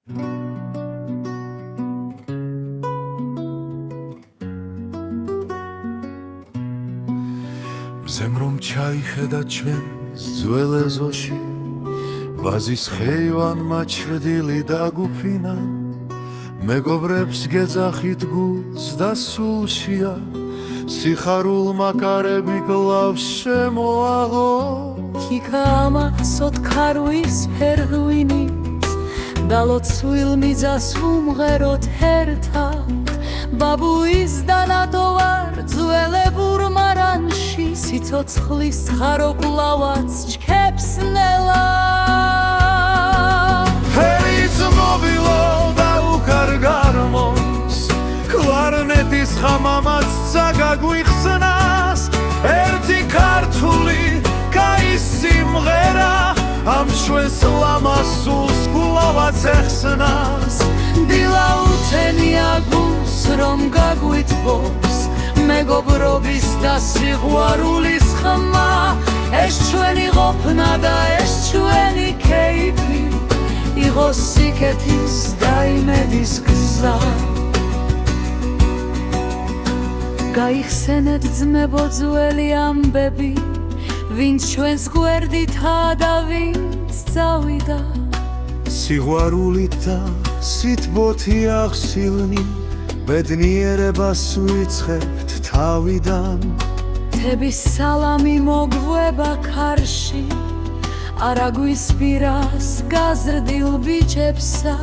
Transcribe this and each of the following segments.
ზემრომ ჩაიხედა ჩვენს ძველ ეზოში ვაზის ხეივანმა ჩრდილი დაგუფინა მეგობრებს გეძახით გულს და სულშია სიხარულმა კარები კლავს შემოაღო ქიქამასოთ ქარვის ფერღვინის და ლოცვილ მიზას უმღეროთ ერთად ბაბუის და ნატოვარ ძველებურ მარანში სიცოცხლის ხარო კვლავაც ჩქეფს ნელა ფერიც მობილო და უკარ გარმონს კლარნეტის ხამამაც საგაგვიხსნას ერთი ქართული კაი სიმღერა ამ ჩვენს ლამას სულს კვლავაც ეხსნას დილა უთენია გულს რომ გაგვიტბობს მეგობრობის და სიყვარულის ხმა ეს ჩვენი ყოფნა და ეს ჩვენი კეიფი იყოს სიკეთის და იმედის გზა გაიხსენეთ ძმებო ძველი ამბები ვინც ჩვენს გვერდითაა და ვინც წავიდა სიყვარულით და სითბოთი აღსილნი ბედნიერებას ვიცხებთ თავიდან თების სალამი მოგვება ქარში არა გვისპირას გაზრდილ ბიჭებსა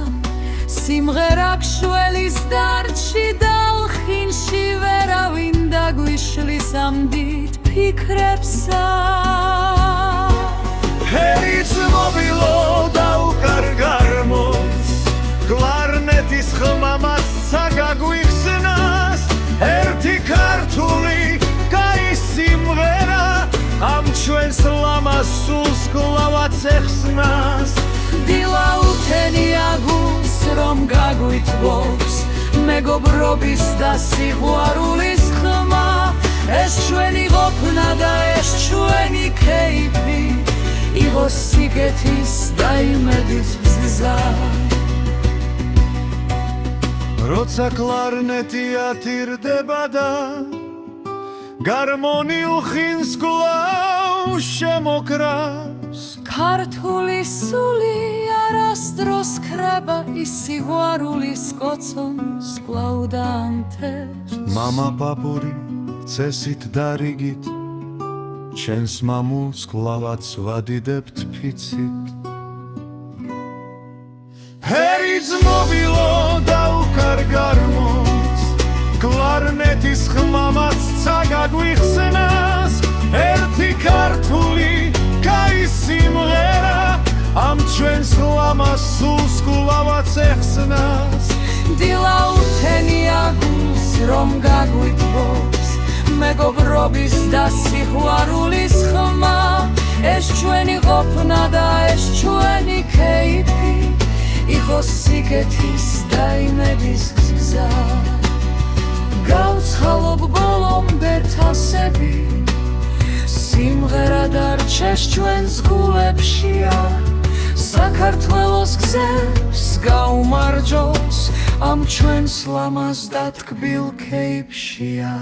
სიმღერა გშველის დარჩი დალხინში ვერავინ დაგვიშლის ამ დიდ ფიქრებსა ფერიც მობილო და უკარ გარმონს კლარნეტის ხმამაც საგაგვიხსნას ერთი ქართული კაი სიმღერა ამ ჩვენს ლამას სულს კვლავაც ეხსნას დილა უთენია გულს რომ გაგვიტბობს მეგობრობის და სიყვარულის ხმა ეს ჩვენი ყოფნა და ეს ჩვენი კეიფი იყოს სიკეთის და იმედის გზა როცა კლარნეტი ათირდება და გარმონილ ხინს კვლავ შემოკრავს ქართული სული არასდროს ქრება ის სიყვარულის კოცონს კვლავ დაანთებს მამა პაპური წესით და რიგით ჩვენს მამულს კვლავაც ვადიდებთ ფიცით ფერიც მობილო და უკარ გარმონს კლარნეტის ხმამაც საგაგვიხსნას ერთი ქართული კაი სიმღერა ამ ჩვენს ლამას სულს კვლავაც ეხსნას დილა უთენია გულს რომ გაგვიტბობს მეგობრობის და სიყვარულის ხმა ეს ჩვენი ყოფნა და ეს ჩვენი კეიფი იყოს სიკეთის და იმედის გზა გავცხალობ ბოლომდე თასები სიმღერა დარჩეს ჩვენს გულებშია საქართველოს გზებს გაუმარჯოს ამ ჩვენს ლამას და თკბილ კეიფშია